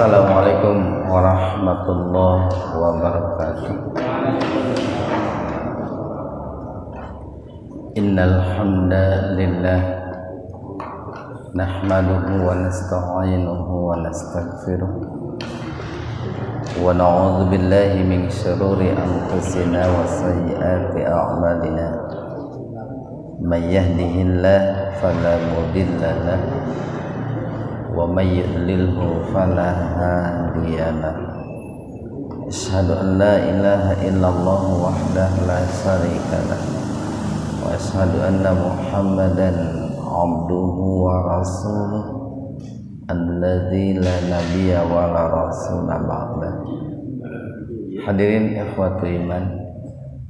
Assalamualaikum warahmatullahi wabarakatuh. Innal hamdalillah nahmaduhu wa nasta'inuhu wa nastaghfiruh wa na'udzu billahi min shururi anfusina wa sayyiati a'malina. May yahdihillahu fala mudilla lahu wa may yudlilhu fala hadiya lahu. Asyhadu an la ilaha illallah wahdahu la syarika lahu wa asyhadu anna Muhammadan abduhu wa rasuluh alladzi la nabiyya wa la rasula ba'da. Hadirin ikhwatu iman,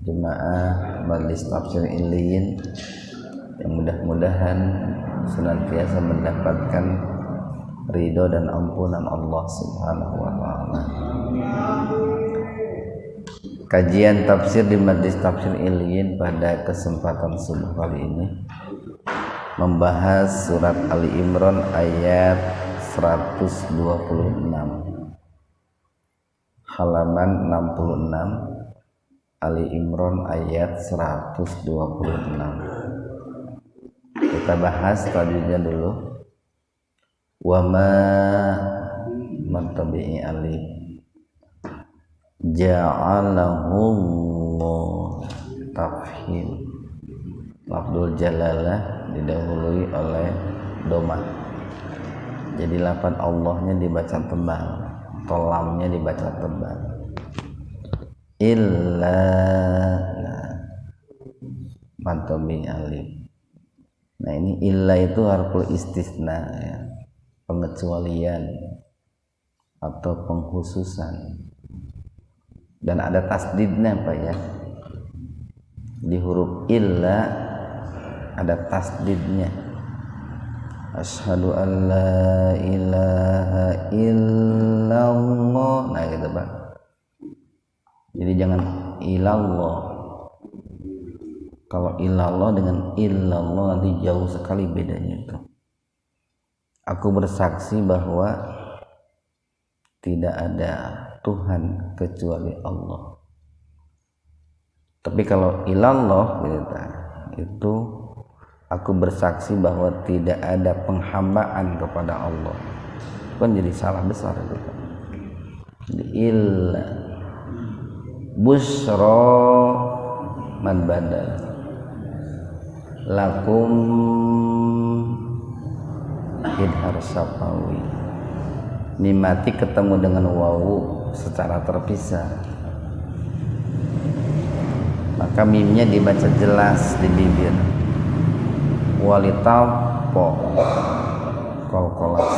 jemaah Majelis Tafsir Illiyin yang mudah-mudahan senantiasa mendapatkan ridho dan ampunan Allah Subhanahu wa ta'ala. Kajian tafsir di Majelis Tafsir Illiyin pada kesempatan subuh kali ini membahas surat Ali Imran ayat 126, halaman 66. Ali Imran ayat 126. Kita bahas tajwidnya dulu. Wa ma mantabi'i alif ja'alahu tafhim. Lafzul jalalah didahului oleh dhamma, jadi lafaz Allahnya dibaca tebal, tolamnya dibaca tebal. Illa mantabi'i alif. Nah ini illa itu harful istisna ya, pengecualian atau pengkhususan, dan ada tasdidnya Pak ya, di huruf illa ada tasdidnya. Asyhadu an la ilaha illallah, nah gitu Pak. Jadi jangan ilallah. Kalau ilallah dengan illallah nanti jauh sekali bedanya itu. Aku bersaksi bahwa tidak ada Tuhan kecuali Allah. Tapi kalau ilallah itu aku bersaksi bahwa tidak ada penghambaan kepada Allah. Kan jadi salah besar itu. Jadi illa busra man badal lakum idhar syafawi. Mimati ketemu dengan wawu secara terpisah, maka mimnya dibaca jelas di bibir. Walitapo kolkolah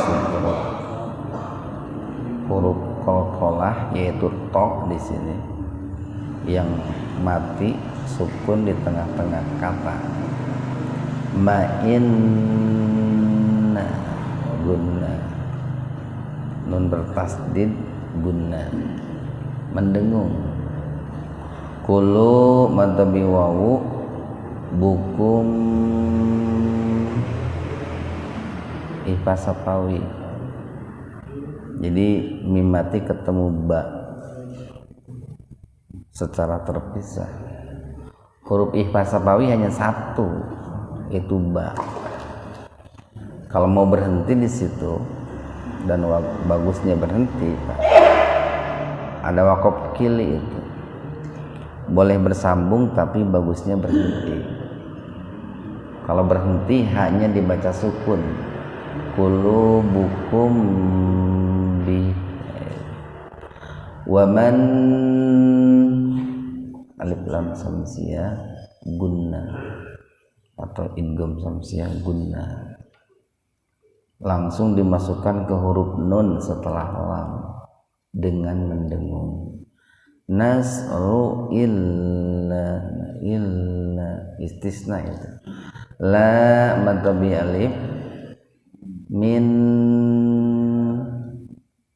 huruf kolkolah yaitu to di sini yang mati sukun di tengah-tengah kata. Ma'inna gunna, nun bertasdid gunna, mendengung. Kulu matabi wawu bukum ifasapawi. Jadi mimati ketemu ba secara terpisah. Huruf ifasapawi hanya satu, itu ba. Kalau mau berhenti di situ dan bagusnya berhenti, Pak, ada wakaf kili itu. Boleh bersambung tapi bagusnya berhenti. Kalau berhenti hanya dibaca sukun. Qulubukum bi wa man alif lam samsiyah gunna atau idgham samsiyah gunna, langsung dimasukkan ke huruf nun setelah lam dengan mendengung. Nasru illa istisna itu. La matabi alif min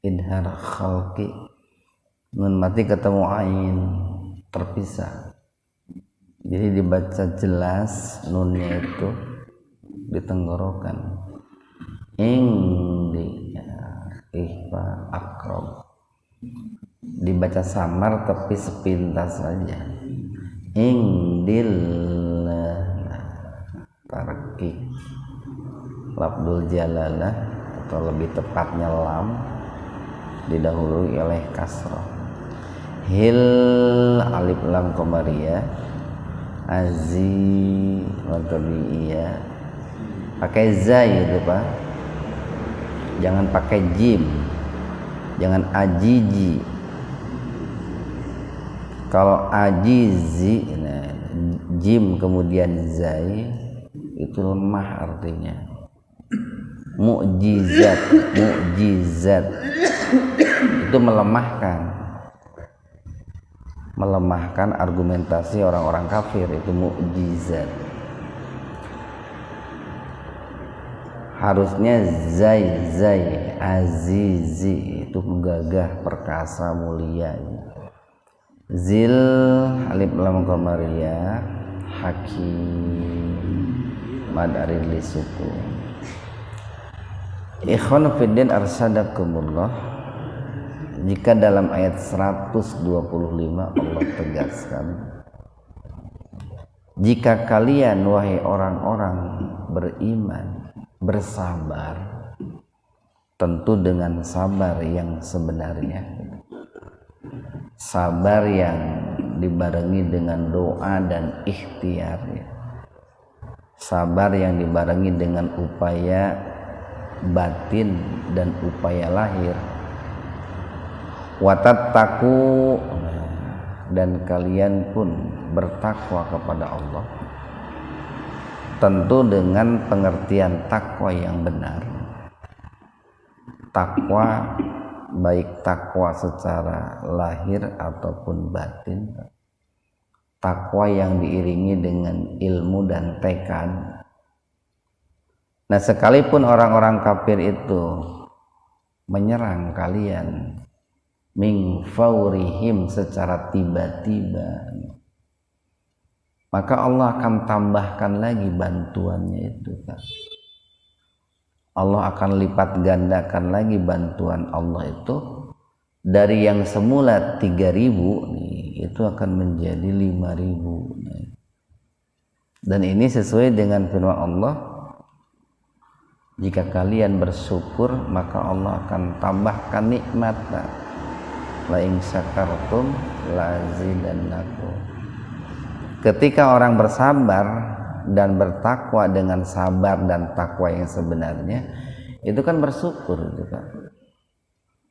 idhar khalqi, nun mati ketemu ain terpisah, jadi dibaca jelas nunnya itu di tenggorokan. Indi ikhfa, akrab. Dibaca samar tapi sepintas saja. Ingdil tarkik lafdul jalalah atau lebih tepatnya lam didahului oleh kasrah. Hil alif lam qamariyah azi wa tabi'iyah pakai zai itu Pak, jangan pakai jim, jangan ajiji. Kalau ajizi, nah, jim kemudian zai itu lemah artinya. Mukjizat, mukjizat itu melemahkan argumentasi orang-orang kafir, itu mukjizat. Harusnya zai, azizi itu gagah, perkasa, mulia. Zil alif lam qamariyah hakim mad arid li sukun. Ikhwan fiddin arsadakumullah, jika dalam ayat 125 Allah tegaskan, jika kalian wahai orang-orang beriman bersabar, tentu dengan sabar yang sebenarnya, sabar yang dibarengi dengan doa dan ikhtiar, sabar yang dibarengi dengan upaya batin dan upaya lahir. Watattaku, dan kalian pun bertakwa kepada Allah, tentu dengan pengertian takwa yang benar. Takwa baik takwa secara lahir ataupun batin, takwa yang diiringi dengan ilmu dan tekad. Nah, sekalipun orang-orang kafir itu menyerang kalian min faurihim secara tiba-tiba, maka Allah akan tambahkan lagi bantuannya itu, Kak. Allah akan lipat gandakan lagi bantuan Allah itu, dari yang semula 3.000 nih, itu akan menjadi 5.000 nih. Dan ini sesuai dengan firman Allah, jika kalian bersyukur maka Allah akan tambahkan nikmatnya. La in syakartum la azidannakum. Ketika orang bersabar dan bertakwa dengan sabar dan takwa yang sebenarnya, itu kan bersyukur itu kan.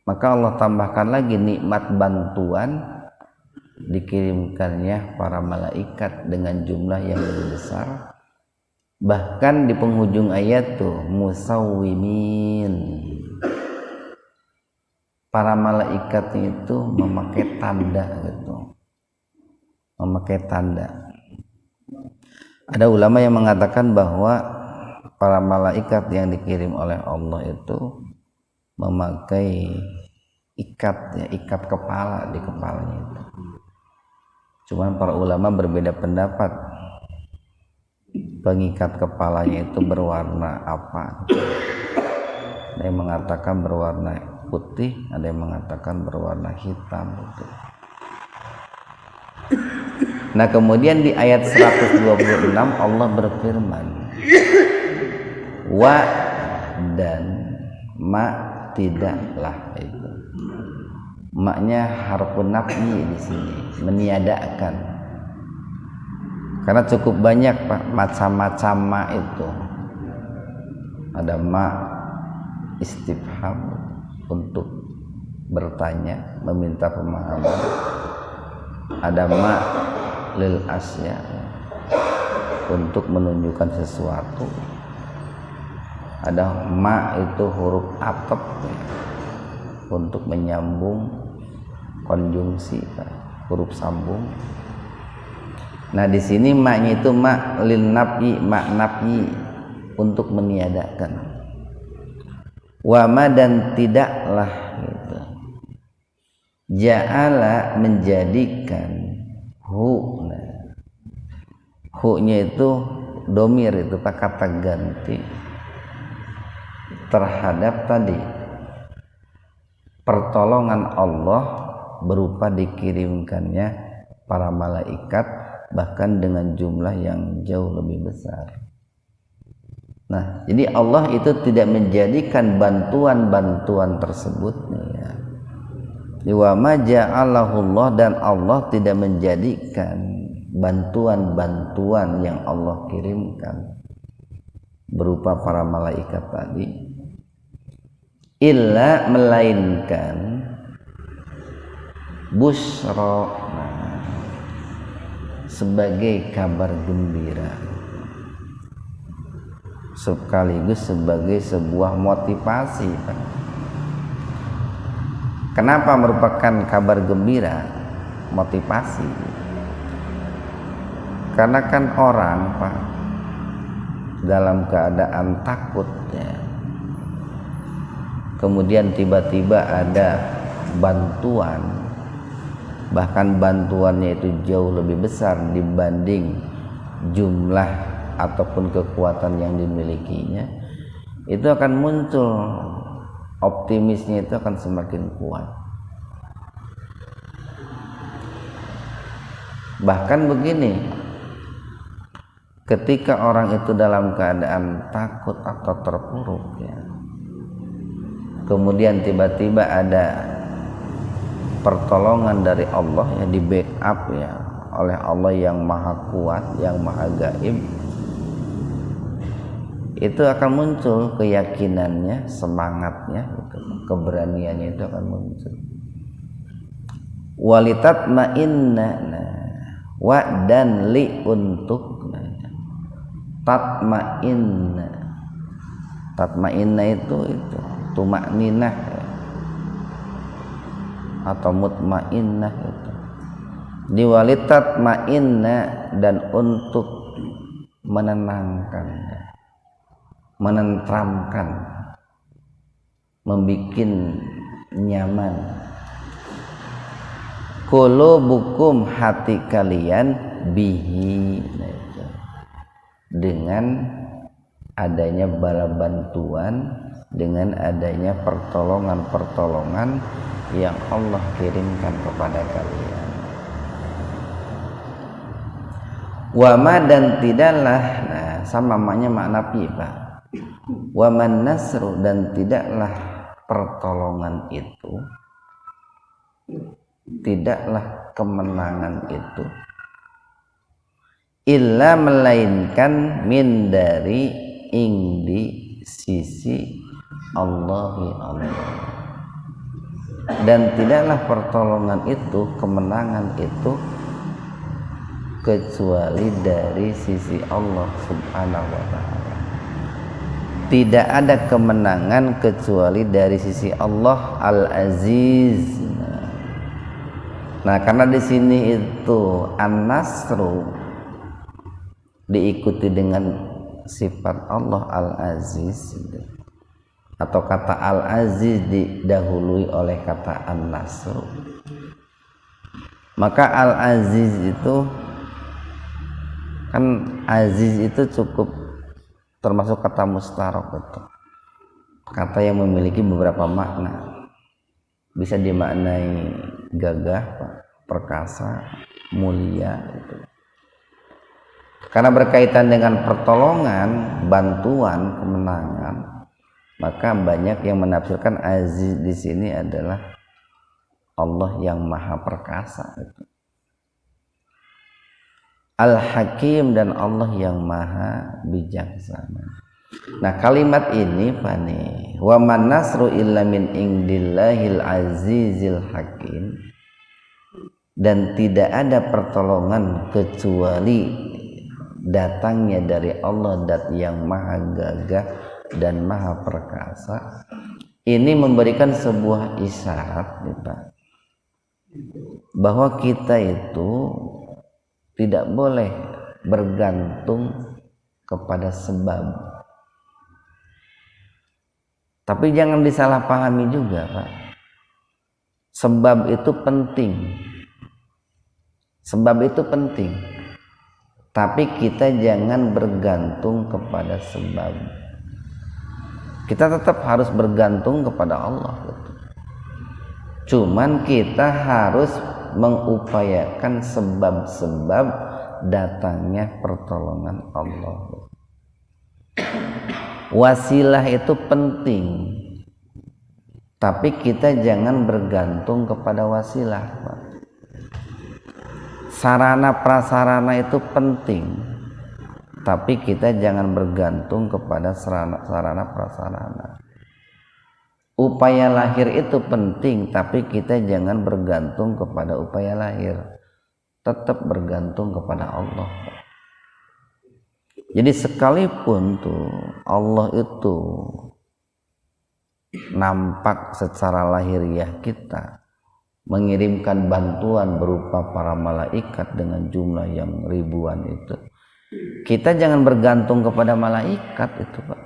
Maka Allah tambahkan lagi nikmat bantuan, dikirimkannya para malaikat dengan jumlah yang lebih besar. Bahkan di penghujung ayat tuh musawwimin, para malaikat itu memakai tanda gitu, memakai tanda. Ada ulama yang mengatakan bahwa para malaikat yang dikirim oleh Allah itu memakai ikat, ya, ikat kepala di kepalanya itu. Cuman para ulama berbeda pendapat, pengikat kepalanya itu berwarna apa. Ada yang mengatakan berwarna putih, ada yang mengatakan berwarna hitam gitu. Nah, kemudian di ayat 126 Allah berfirman, wa dan ma tidaklah, itu maknya harfun nafyi di sini, meniadakan. Karena cukup banyak Pak macam-macam ma itu. Ada ma istifham untuk bertanya, meminta pemahaman. Ada ma lil asya untuk menunjukkan sesuatu. Ada ma itu huruf ataf untuk menyambung konjungsi, huruf sambung. Nah, di sini maknya itu ma lil nafi, mak nafi untuk meniadakan. Wa ma dan tidaklah gitu. Ja'ala menjadikan hu. Nah, hu-nya itu domir, itu kata ganti terhadap tadi pertolongan Allah berupa dikirimkannya para malaikat, bahkan dengan jumlah yang jauh lebih besar. Nah, jadi Allah itu tidak menjadikan bantuan-bantuan tersebut ya. Wa ma ja'alahullah, dan Allah tidak menjadikan bantuan-bantuan yang Allah kirimkan berupa para malaikat tadi illa, melainkan busra, sebagai kabar gembira, sekaligus sebagai sebuah motivasi. Kenapa merupakan kabar gembira, motivasi? Karena kan orang Pak dalam keadaan takut ya, kemudian tiba-tiba ada bantuan, bahkan bantuannya itu jauh lebih besar dibanding jumlah ataupun kekuatan yang dimilikinya, itu akan muncul optimisnya, itu akan semakin kuat. Bahkan begini, ketika orang itu dalam keadaan takut atau terpuruk ya, kemudian tiba-tiba ada pertolongan dari Allah ya, di backup ya oleh Allah yang maha kuat, yang maha gaib, itu akan muncul keyakinannya, semangatnya, keberaniannya itu akan muncul. Walitatma'inna, wa dan li, untuk tatma'inna. Tatma'inna itu tumakninah atau mutmainnah itu. Diwalitatma'inna, dan untuk menenangkan, menenteramkan, membikin nyaman qulubukum, hati kalian, bihi, dengan adanya bala bantuan, dengan adanya pertolongan-pertolongan yang Allah kirimkan kepada kalian. Wama, dan tidaklah, nah sama makna pi Pak. Waman nasru, dan tidaklah pertolongan itu, tidaklah kemenangan itu, illa, melainkan, min, dari, ing, di sisi Allahi, Allah. Dan tidaklah pertolongan itu, kemenangan itu, kecuali dari sisi Allah subhanahu wa ta'ala. Tidak ada kemenangan kecuali dari sisi Allah Al-Aziz. Nah, karena di sini itu An-Nasru diikuti dengan sifat Allah Al-Aziz, atau kata Al-Aziz didahului oleh kata An-Nasru, maka Al-Aziz itu kan, Aziz itu cukup termasuk kata mustarok, itu kata yang memiliki beberapa makna. Bisa dimaknai gagah, perkasa, mulia itu. Karena berkaitan dengan pertolongan, bantuan, kemenangan, maka banyak yang menafsirkan Aziz di sini adalah Allah yang maha perkasa itu. Al-Hakim, dan Allah yang maha bijaksana. Nah, kalimat ini Fani, wa man nasru illa min indillahil azizil hakim, dan tidak ada pertolongan kecuali datangnya dari Allah, dat yang maha gagah dan maha perkasa. Ini memberikan sebuah isyarat nih Pak, bahwa kita itu tidak boleh bergantung kepada sebab. Tapi jangan disalahpahami juga Pak, sebab itu penting, sebab itu penting, tapi kita jangan bergantung kepada sebab. Kita tetap harus bergantung kepada Allah gitu. Cuman kita harus mengupayakan sebab-sebab datangnya pertolongan Allah. Wasilah itu penting, tapi kita jangan bergantung kepada wasilah, Pak. Sarana prasarana itu penting, tapi kita jangan bergantung kepada sarana prasarana. Upaya lahir itu penting, tapi kita jangan bergantung kepada upaya lahir, tetap bergantung kepada Allah. Jadi sekalipun tuh Allah itu nampak secara lahiriah kita, mengirimkan bantuan berupa para malaikat dengan jumlah yang ribuan itu, kita jangan bergantung kepada malaikat itu, Pak.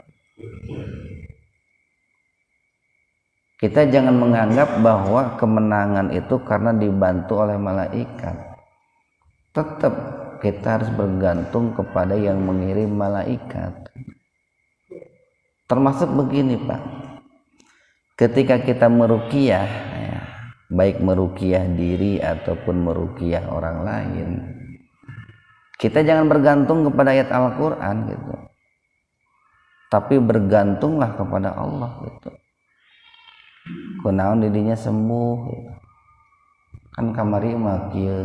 Kita jangan menganggap bahwa kemenangan itu karena dibantu oleh malaikat. Tetap kita harus bergantung kepada yang mengirim malaikat. Termasuk begini, Pak. Ketika kita meruqyah, ya, baik meruqyah diri ataupun meruqyah orang lain, kita jangan bergantung kepada ayat Al-Quran gitu, tapi bergantunglah kepada Allah gitu. Kunaon didinya sembuh gitu. Kan kamari mah kieu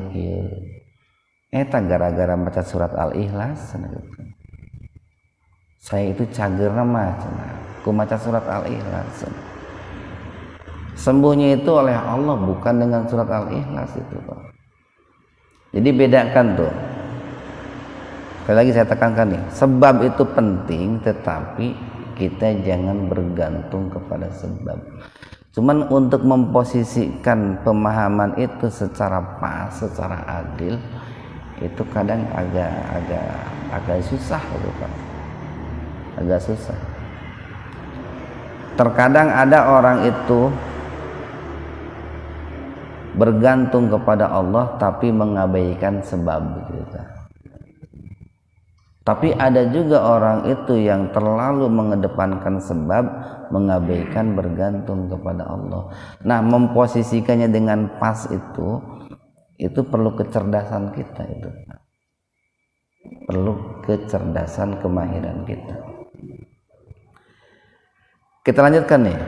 eta gara-gara baca surat Al-Ikhlas gitu. Saya itu cagerna mah ku maca surat Al-Ikhlas. Sembuhnya itu oleh Allah, bukan dengan surat Al-Ikhlas itu, Pak. Jadi bedakan tuh. Sekali lagi saya tekankan nih, sebab itu penting, tetapi kita jangan bergantung kepada sebab. Cuman untuk memposisikan pemahaman itu secara pas, secara adil, itu kadang agak susah gitu, Pak. Agak susah. Terkadang ada orang itu bergantung kepada Allah tapi mengabaikan sebab gitu. Tapi ada juga orang itu yang terlalu mengedepankan sebab, mengabaikan bergantung kepada Allah. Nah, memposisikannya dengan pas itu perlu kecerdasan kita itu. Perlu kecerdasan, kemahiran kita. Kita lanjutkan nih.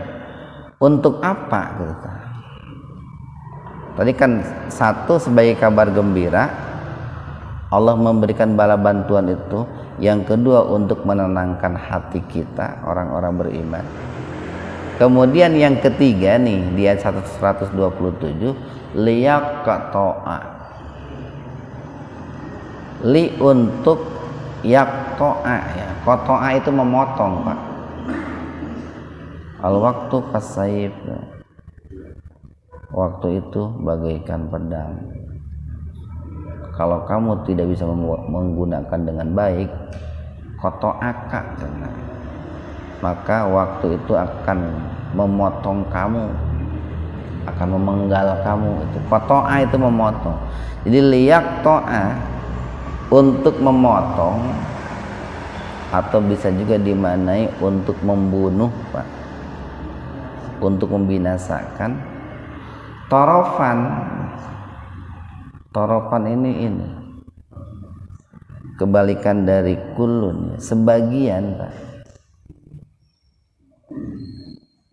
Untuk apa gitu? Tadi kan satu sebagai kabar gembira, Allah memberikan bala bantuan itu. Yang kedua untuk menenangkan hati kita, orang-orang beriman. Kemudian yang ketiga nih di ayat 127, liyaqta'a, li untuk yaqta'a, ya. Qata'a itu memotong, Pak. Al waktu kasayif, waktu itu bagaikan pedang. Kalau kamu tidak bisa menggunakan dengan baik, qata'aka, maka waktu itu akan memotong kamu, akan memenggal kamu. Itu qata'a itu memotong. Jadi liyaqta'a untuk memotong, atau bisa juga dimaknai untuk membunuh, Pak, untuk membinasakan. Torofan ini kebalikan dari kulun, sebagian, Pak.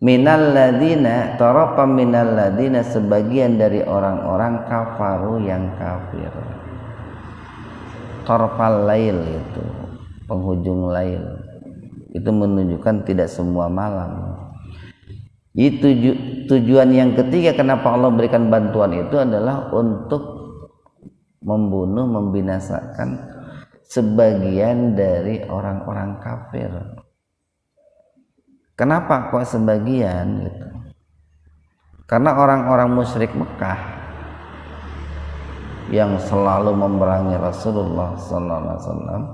Minal ladina, torofan minal ladina, sebagian dari orang-orang kafaru yang kafir. Torfal lail itu penghujung lail, itu menunjukkan tidak semua malam. Itu tujuan yang ketiga kenapa Allah berikan bantuan itu adalah untuk membunuh, membinasakan sebagian dari orang-orang kafir. Kenapa kok sebagian gitu? Karena orang-orang musyrik Mekah yang selalu memerangi Rasulullah SAW,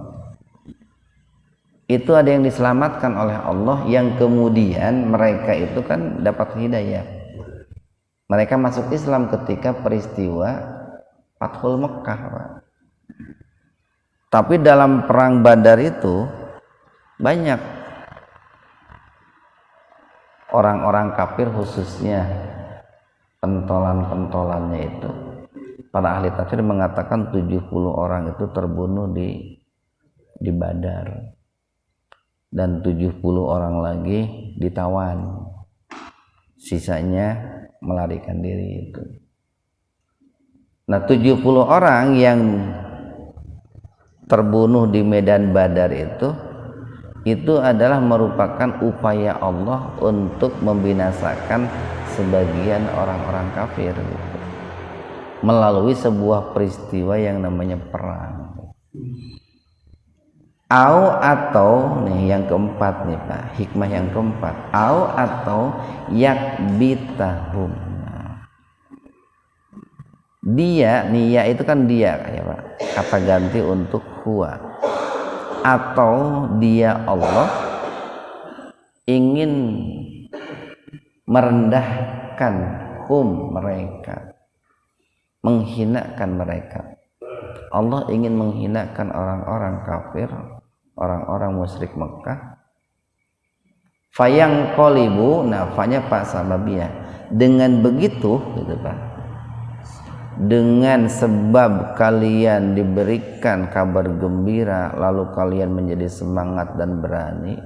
itu ada yang diselamatkan oleh Allah, yang kemudian mereka itu kan dapat hidayah. Mereka masuk Islam ketika peristiwa Fathul Mekah, Pak. Tapi dalam perang Badar itu banyak orang-orang kafir, khususnya pentolan-pentolannya itu, para ahli tafsir mengatakan 70 orang itu terbunuh di Badar dan 70 orang lagi ditawan, sisanya melarikan diri itu. Nah 70 orang yang terbunuh di medan Badar itu adalah merupakan upaya Allah untuk membinasakan sebagian orang-orang kafir gitu, melalui sebuah peristiwa yang namanya perang. Atau nih yang keempat nih Pak, hikmah yang keempat, atau yakbitahum. Dia, nih ya itu kan dia ya Pak, kata ganti untuk huwa. Atau dia Allah ingin merendahkan mereka, menghinakan mereka. Allah ingin menghinakan orang-orang kafir, orang-orang musyrik Mekah. Fayang qolibu, nafanya Pak sababiyah. Dengan begitu gitu Pak, dengan sebab kalian diberikan kabar gembira lalu kalian menjadi semangat dan berani,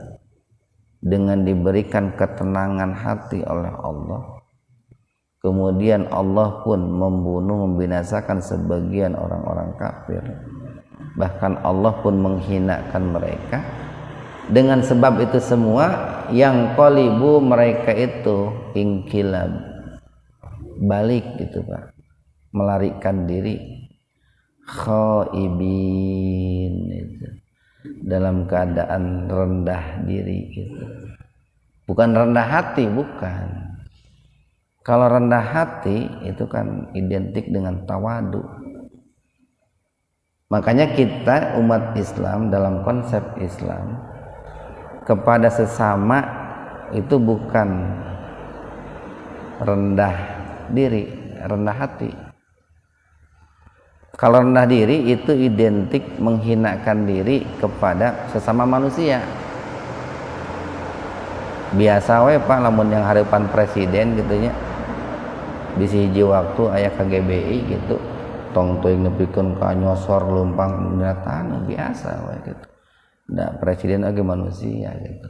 dengan diberikan ketenangan hati oleh Allah, kemudian Allah pun membinasakan sebagian orang-orang kafir, bahkan Allah pun menghinakan mereka. Dengan sebab itu semua, yang qolibu, mereka itu ingkilab, balik gitu Pak, melarikan diri, khaibin itu, dalam keadaan rendah diri gitu. Bukan rendah hati, bukan. Kalau rendah hati itu kan identik dengan tawadu. Makanya kita umat Islam dalam konsep Islam kepada sesama itu bukan rendah diri, rendah hati. Kalau rendah diri itu identik menghinakan diri kepada sesama manusia. Biasa we Pak, lamun yang harapan presiden gitunya, bisi hiji waktu aya KGBI gitu, tong teuing nepikeun ka nyosor leumpang binatang, biasa we gitu. Nah, presiden lagi manusia gitu.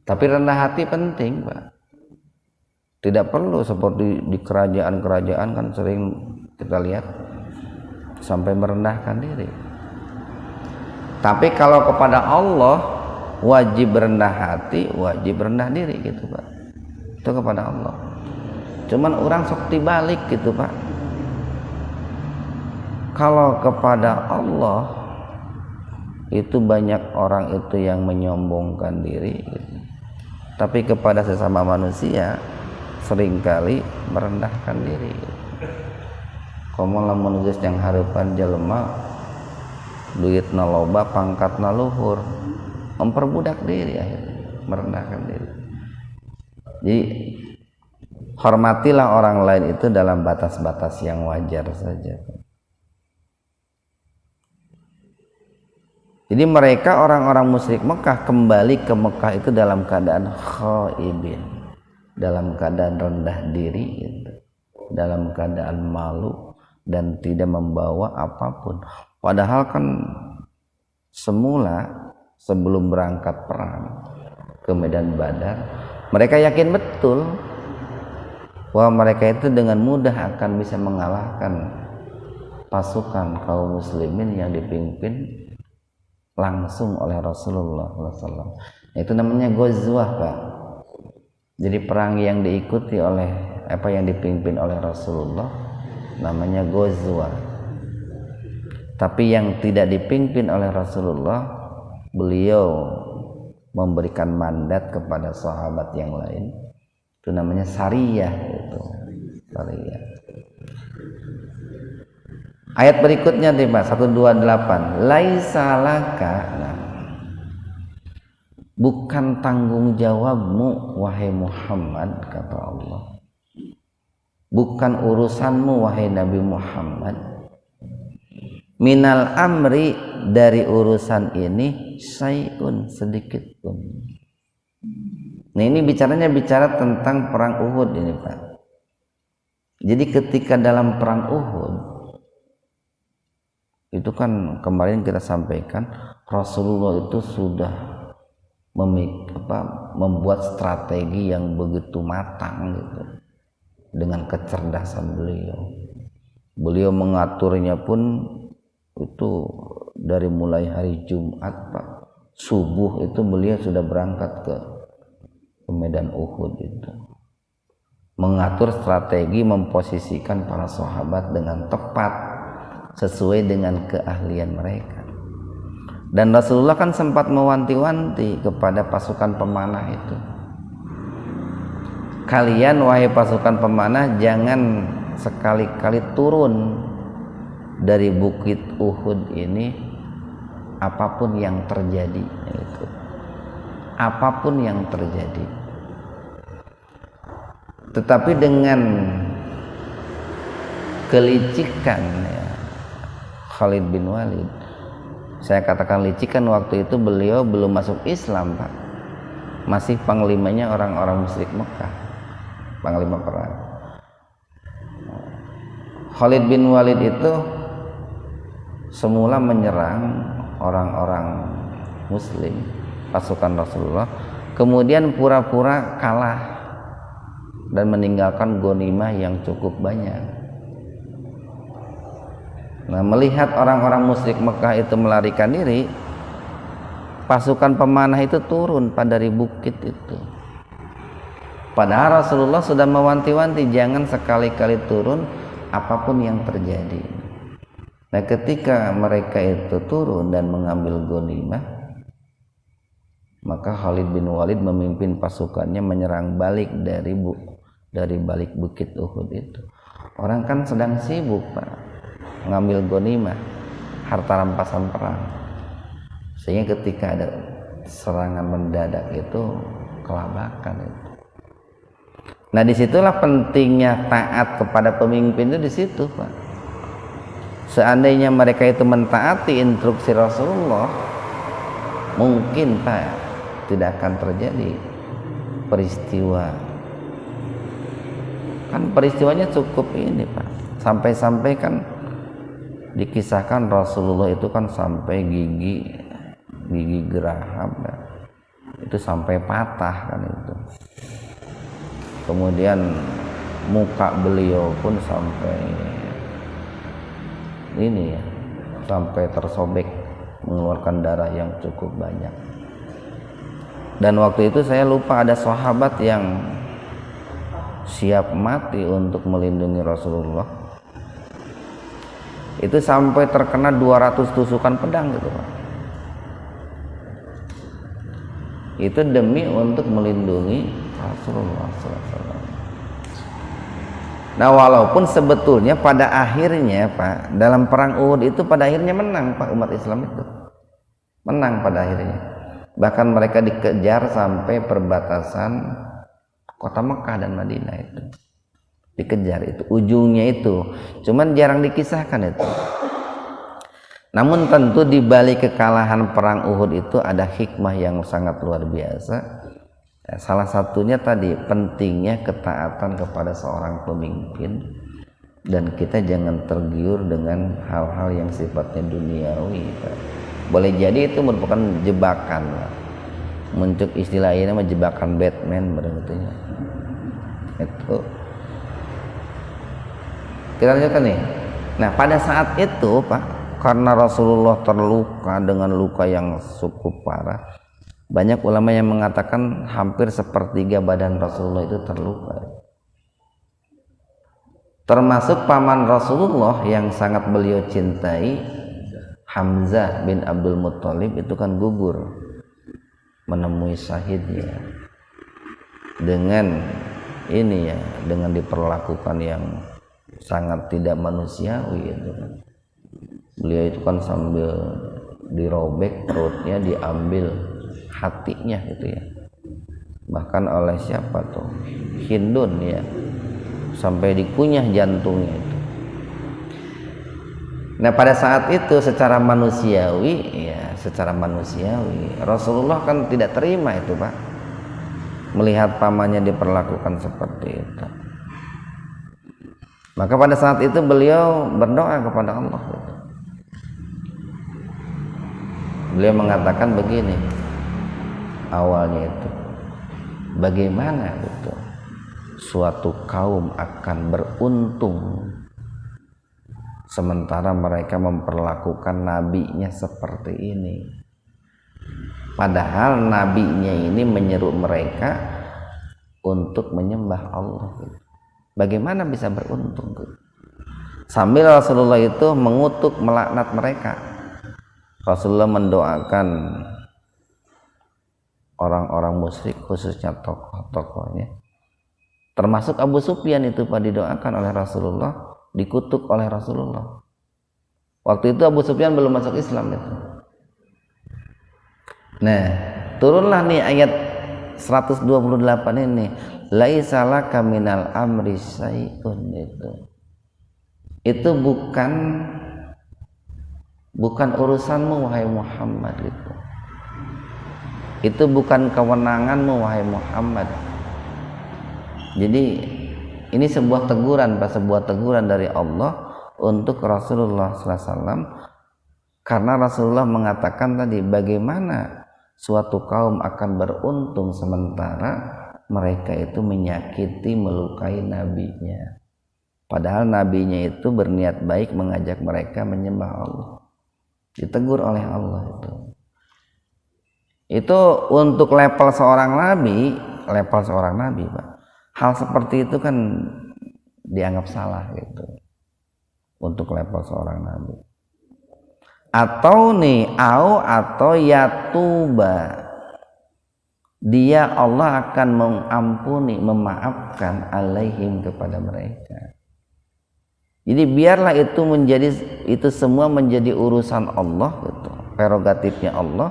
Tapi rendah hati penting Pak. Tidak perlu seperti di kerajaan-kerajaan kan sering kita lihat sampai merendahkan diri. Tapi kalau kepada Allah wajib rendah hati, wajib rendah diri gitu Pak. Itu kepada Allah. Cuman orang sok dibalik gitu Pak. Kalau kepada Allah itu banyak orang itu yang menyombongkan diri gitu. Tapi kepada sesama manusia seringkali merendahkan diri gitu. Komo lamun geus yang hareupan jelema duitna loba, pangkatna luhur, memperbudak diri akhirnya, merendahkan diri. Jadi hormatilah orang lain itu dalam batas-batas yang wajar saja. Jadi mereka orang-orang musyrik Mekah kembali ke Mekah itu dalam keadaan khaibin, dalam keadaan rendah diri gitu, dalam keadaan malu dan tidak membawa apapun. Padahal kan semula sebelum berangkat perang ke medan Badar, mereka yakin betul bahwa mereka itu dengan mudah akan bisa mengalahkan pasukan kaum muslimin yang dipimpin langsung oleh Rasulullah SAW. Itu namanya Ghazwah Pak. Jadi perang yang diikuti oleh yang dipimpin oleh Rasulullah namanya Ghazwah. Tapi yang tidak dipimpin oleh Rasulullah, beliau memberikan mandat kepada sahabat yang lain. Itu namanya Sariyah itu. Sariyah. Ayat berikutnya nih Pak, 128. Laisa laka, bukan tanggung jawabmu wahai Muhammad, kata Allah. Bukan urusanmu wahai Nabi Muhammad. Minal amri, dari urusan ini, syai'un, sedikit pun. Nah ini bicara tentang perang Uhud ini Pak. Jadi ketika dalam perang Uhud itu kan kemarin kita sampaikan Rasulullah itu sudah membuat strategi yang begitu matang gitu, dengan kecerdasan beliau mengaturnya pun itu dari mulai hari Jumat Pak, subuh itu beliau sudah berangkat ke medan Uhud itu, mengatur strategi, memposisikan para sahabat dengan tepat sesuai dengan keahlian mereka. Dan Rasulullah kan sempat mewanti-wanti kepada pasukan pemanah itu, kalian wahai pasukan pemanah jangan sekali-kali turun dari bukit Uhud ini apapun yang terjadi itu. Apapun yang terjadi. Tetapi dengan kelicikan ya, Khalid bin Walid, saya katakan licikan, waktu itu beliau belum masuk Islam Pak, masih panglimanya orang-orang musyrik Mekah, panglima perang. Khalid bin Walid itu semula menyerang orang-orang muslim, pasukan Rasulullah, kemudian pura-pura kalah dan meninggalkan ghanimah yang cukup banyak. Nah, melihat orang-orang musyrik Mekah itu melarikan diri, pasukan pemanah itu turun dari bukit itu. Padahal Rasulullah sudah mewanti-wanti jangan sekali-kali turun apapun yang terjadi. Nah, ketika mereka itu turun dan mengambil ghanimah, maka Khalid bin Walid memimpin pasukannya menyerang balik dari balik bukit Uhud itu. Orang kan sedang sibuk Pak, ngambil ghanimah, harta rampasan perang, sehingga ketika ada serangan mendadak itu kelabakan itu. Nah, disitulah pentingnya taat kepada pemimpin itu di situ Pak. Seandainya mereka itu mentaati instruksi Rasulullah, mungkin Pak tidak akan terjadi peristiwa. Kan peristiwanya cukup ini Pak, sampai-sampai kan dikisahkan Rasulullah itu kan sampai gigi geraham ya, itu sampai patah kan itu. Kemudian muka beliau pun sampai ini ya, sampai tersobek, mengeluarkan darah yang cukup banyak. Dan waktu itu saya lupa ada sahabat yang siap mati untuk melindungi Rasulullah, itu sampai terkena 200 tusukan pedang gitu Pak. Itu demi untuk melindungi Rasulullah SAW. Nah, walaupun sebetulnya pada akhirnya Pak, dalam perang Uhud itu pada akhirnya menang Pak, umat Islam itu menang pada akhirnya. Bahkan mereka dikejar sampai perbatasan kota Mekah dan Madinah itu, dikejar itu, ujungnya itu, cuman jarang dikisahkan itu. Namun tentu di balik kekalahan perang Uhud itu ada hikmah yang sangat luar biasa. Salah satunya tadi pentingnya ketaatan kepada seorang pemimpin, dan kita jangan tergiur dengan hal-hal yang sifatnya duniawi. Boleh jadi itu merupakan jebakan, muncul istilah ini nama jebakan Batman berarti. Itu kita lanjutkan nih. Nah, pada saat itu Pak, karena Rasulullah terluka dengan luka yang cukup parah, banyak ulama yang mengatakan hampir sepertiga badan Rasulullah itu terluka, termasuk paman Rasulullah yang sangat beliau cintai, Hamzah bin Abdul Muttalib, itu kan gugur menemui syahidnya dengan ini ya, dengan diperlakukan yang sangat tidak manusiawi itu kan. Beliau itu kan sambil dirobek perutnya, diambil hatinya gitu ya, bahkan oleh siapa tuh, Hindun ya, sampai dikunyah jantungnya itu. Nah, pada saat itu secara manusiawi ya, secara manusiawi Rasulullah kan tidak terima itu Pak, melihat pamannya diperlakukan seperti itu. Maka pada saat itu beliau berdoa kepada Allah. Beliau mengatakan begini awalnya itu, bagaimana itu suatu kaum akan beruntung sementara mereka memperlakukan nabinya seperti ini, padahal nabinya ini menyeru mereka untuk menyembah Allah. Bagaimana bisa beruntung? Sambil Rasulullah itu mengutuk, melaknat mereka. Rasulullah mendoakan orang-orang musyrik, khususnya tokoh-tokohnya, termasuk Abu Sufyan itu Pak, didoakan oleh Rasulullah, dikutuk oleh Rasulullah. Waktu itu Abu Sufyan belum masuk Islam itu. Nah, turunlah nih ayat 128 ini, laisa laka minal amri syai'un. Itu bukan urusanmu wahai Muhammad itu. Itu bukan kewenanganmu wahai Muhammad. Jadi ini sebuah teguran dari Allah untuk Rasulullah SAW, karena Rasulullah mengatakan tadi, bagaimana suatu kaum akan beruntung sementara mereka itu menyakiti, melukai nabinya, padahal nabinya itu berniat baik mengajak mereka menyembah Allah. Ditegur oleh Allah itu untuk level seorang nabi Pak. Hal seperti itu kan dianggap salah gitu untuk level seorang nabi. Atau yatuba, dia Allah akan mengampuni, memaafkan alaihim, kepada mereka. Jadi biarlah itu semua menjadi urusan Allah gitu, prerogatifnya Allah,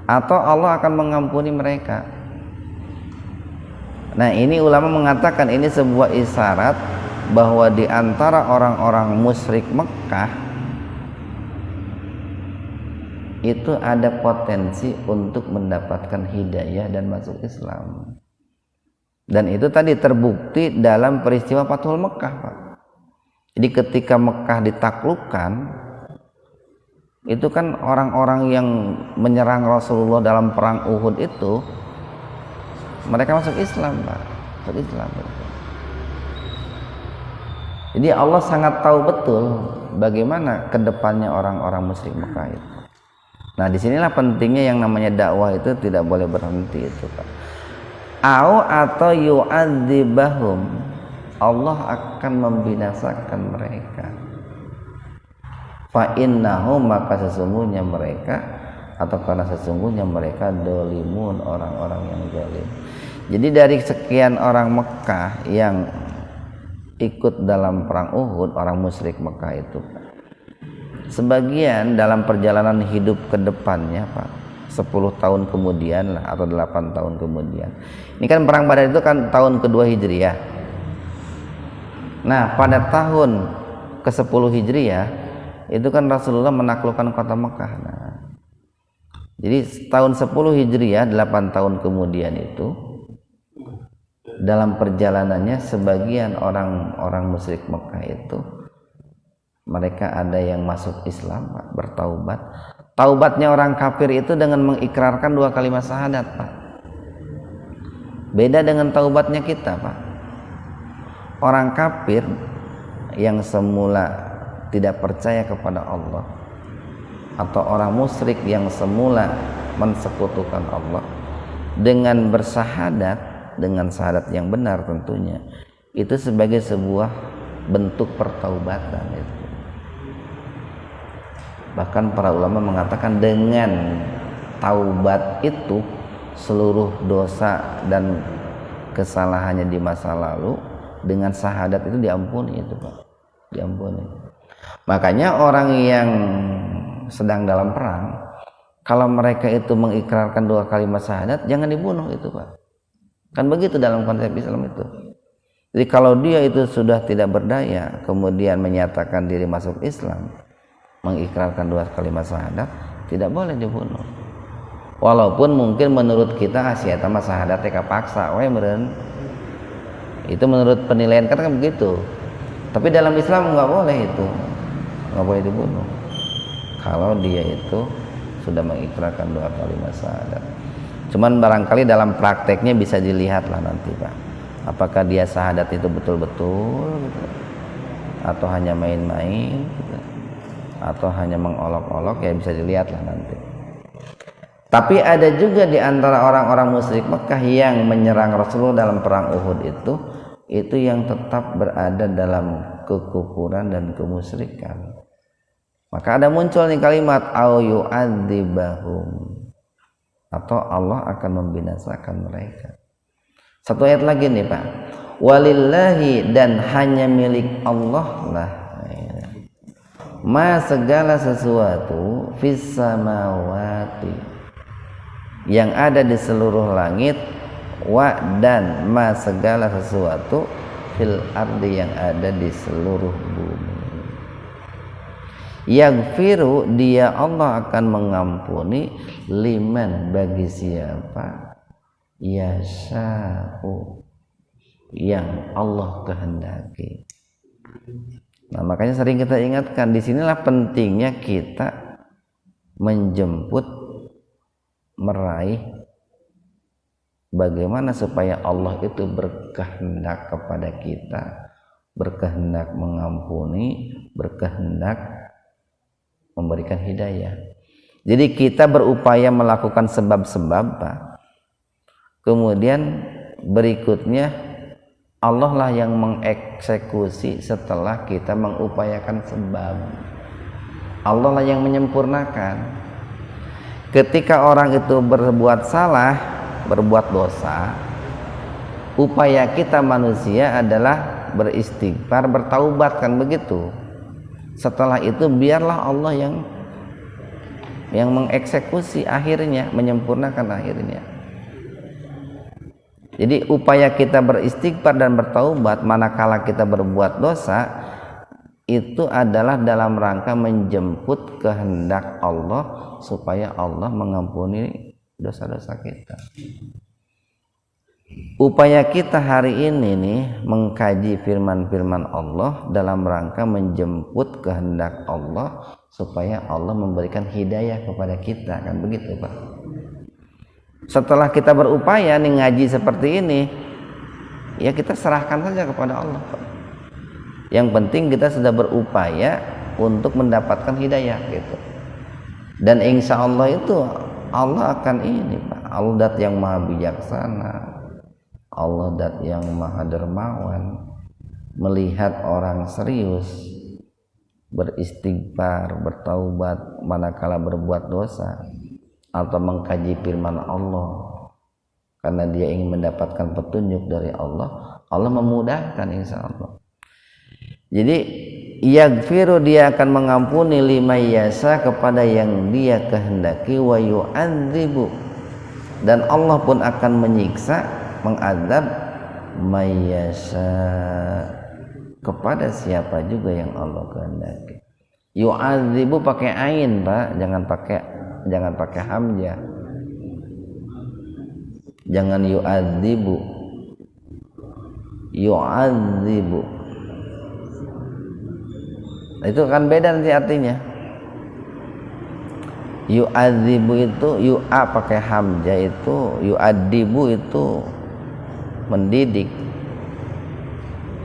atau Allah akan mengampuni mereka. Nah, ini ulama mengatakan ini sebuah isyarat bahwa di antara orang-orang musyrik Mekah itu ada potensi untuk mendapatkan hidayah dan masuk Islam. Dan itu tadi terbukti dalam peristiwa Fathul Mekah, Pak. Jadi ketika Mekah ditaklukkan, itu kan orang-orang yang menyerang Rasulullah dalam perang Uhud itu, mereka masuk Islam, Pak. Masuk Islam. Jadi Allah sangat tahu betul bagaimana kedepannya orang-orang musyrik Mekah itu. Nah, disinilah pentingnya yang namanya dakwah itu tidak boleh berhenti itu, Pak. Atau yu'adzibahum, Allah akan membinasakan mereka. Fa innahum, maka sesungguhnya mereka, atau karena sesungguhnya mereka dolimun, orang-orang yang zalim. Jadi dari sekian orang Mekah yang ikut dalam perang Uhud, orang musyrik Mekah itu, Pak, sebagian dalam perjalanan hidup ke depannya, Pak, 10 tahun kemudian lah, atau 8 tahun kemudian. Ini kan perang Badar itu kan tahun kedua Hijriah. Nah, pada tahun ke-10 Hijriah itu kan Rasulullah menaklukkan kota Mekah. Nah, jadi tahun 10 Hijriah, 8 tahun kemudian itu, dalam perjalanannya sebagian orang-orang musyrik Mekah itu, mereka ada yang masuk Islam, Pak, bertaubat. Taubatnya orang kafir itu dengan mengikrarkan 2 kalimat syahadat, Pak. Beda dengan taubatnya kita, Pak. Orang kafir yang semula tidak percaya kepada Allah, atau orang musyrik yang semula mensekutukan Allah, dengan bersahadat, dengan syahadat yang benar tentunya, itu sebagai sebuah bentuk pertaubatan itu. Bahkan para ulama mengatakan dengan taubat itu seluruh dosa dan kesalahannya di masa lalu dengan syahadat itu diampuni itu, Pak. Diampuni. Makanya orang yang sedang dalam perang, kalau mereka itu mengikrarkan 2 kalimat syahadat, jangan dibunuh itu, Pak. Kan begitu dalam konsep Islam itu. Jadi kalau dia itu sudah tidak berdaya, kemudian menyatakan diri masuk Islam, mengikrarkan 2 kalimat syahadat, tidak boleh dibunuh. Walaupun mungkin menurut kita eta mah syahadatnya kapaksa we meureun. Itu menurut penilaian kan begitu. Tapi dalam Islam nggak boleh itu, nggak boleh dibunuh kalau dia itu sudah mengikrarkan 2 kalimat syahadat. Cuman barangkali dalam prakteknya bisa dilihat lah nanti Pak, apakah dia syahadat itu betul-betul gitu, atau hanya main-main gitu, atau hanya mengolok-olok, ya bisa dilihat lah nanti. Tapi ada juga di antara orang-orang musyrik Mekah yang menyerang Rasulullah dalam perang Uhud itu yang tetap berada dalam kekufuran dan kemusyrikan. Maka ada muncul nih kalimat au yu'adzibahum, atau Allah akan membinasakan mereka. Satu ayat lagi nih Pak, walillahi, dan hanya milik Allah lah ma segala sesuatu fis samawati, yang ada di seluruh langit, wa dan ma segala sesuatu fil ardi, yang ada di seluruh bumi. Yaghfiru, dia Allah akan mengampuni, liman, bagi siapa, yasha'u, yang Allah kehendaki. Nah, makanya sering kita ingatkan, disinilah pentingnya kita menjemput, meraih bagaimana supaya Allah itu berkehendak kepada kita, berkehendak mengampuni, berkehendak memberikan hidayah. Jadi kita berupaya melakukan sebab-sebab Pak. Kemudian berikutnya Allah lah yang mengeksekusi setelah kita mengupayakan sebab. Allah lah yang menyempurnakan. Ketika orang itu berbuat salah, berbuat dosa, upaya kita manusia adalah beristighfar, bertaubat, kan begitu. Setelah itu biarlah Allah yang mengeksekusi akhirnya, menyempurnakan akhirnya. Jadi upaya kita beristighfar dan bertaubat manakala kita berbuat dosa itu adalah dalam rangka menjemput kehendak Allah supaya Allah mengampuni dosa-dosa kita. Upaya kita hari ini nih mengkaji firman-firman Allah dalam rangka menjemput kehendak Allah supaya Allah memberikan hidayah kepada kita, kan begitu Pak. Setelah kita berupaya nih ngaji seperti ini, ya kita serahkan saja kepada Allah Pak. Yang penting kita sudah berupaya untuk mendapatkan hidayah gitu. Dan insya Allah itu Allah akan ini Pak, Allah dat yang maha bijaksana, Allah dat yang maha dermawan, melihat orang serius beristighfar, bertaubat manakala berbuat dosa atau mengkaji firman Allah karena dia ingin mendapatkan petunjuk dari Allah, Allah memudahkan insya Allah. Jadi yaghfiru, dia akan mengampuni, liman yasha, kepada yang dia kehendaki, wa yu'adzibu, dan Allah pun akan menyiksa, mengadab, may yasha, kepada siapa juga yang Allah kehendaki. Yu'adzibu pakai ain Pak, jangan pakai hamzah. Jangan yu'adzibu, yu'adzibu. Itu kan beda nanti artinya. Yu'adzibu itu yu'a pakai hamzah, itu yu'adibu itu mendidik.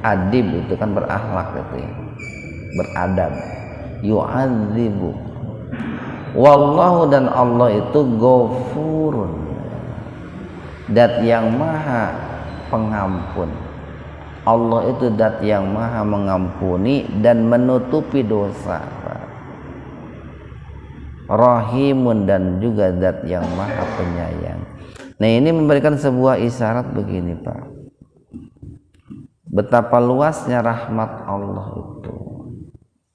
Adib itu kan berakhlak gitu ya, beradab. Yu'adzibu. Wallahu, dan Allah itu ghafurun, dat yang maha pengampun. Allah itu dat yang maha mengampuni dan menutupi dosa. Rahimun, dan juga dat yang maha penyayang. Nah, ini memberikan sebuah isyarat begini Pak, betapa luasnya rahmat Allah itu,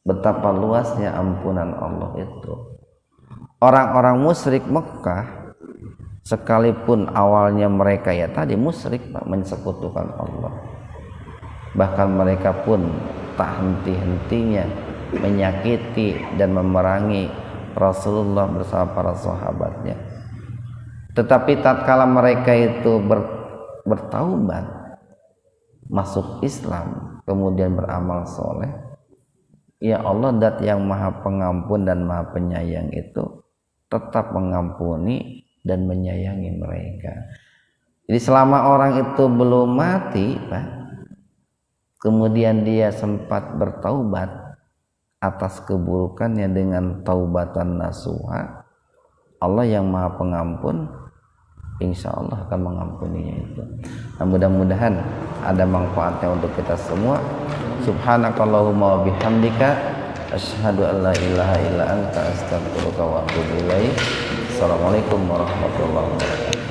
betapa luasnya ampunan Allah itu. Orang-orang musyrik Mekah, sekalipun awalnya mereka ya tadi musyrik Pak, mensekutukan Allah, bahkan mereka pun tak henti-hentinya menyakiti dan memerangi Rasulullah bersama para sahabatnya. Tetapi tatkala mereka itu bertaubat, masuk Islam, kemudian beramal soleh, ya Allah dat yang maha pengampun dan maha penyayang itu tetap mengampuni dan menyayangi mereka. Jadi selama orang itu belum mati, Pak, kemudian dia sempat bertaubat atas keburukannya dengan taubatan nasuha, Allah yang maha pengampun insya Allah akan mengampuninya itu. Nah, mudah-mudahan ada manfaatnya untuk kita semua. Subhanakallahumma wa bihamdika asyhadu an la ilaha illa anta astaghfiruka wa atubu ilaik. Assalamualaikum warahmatullahi wabarakatuh.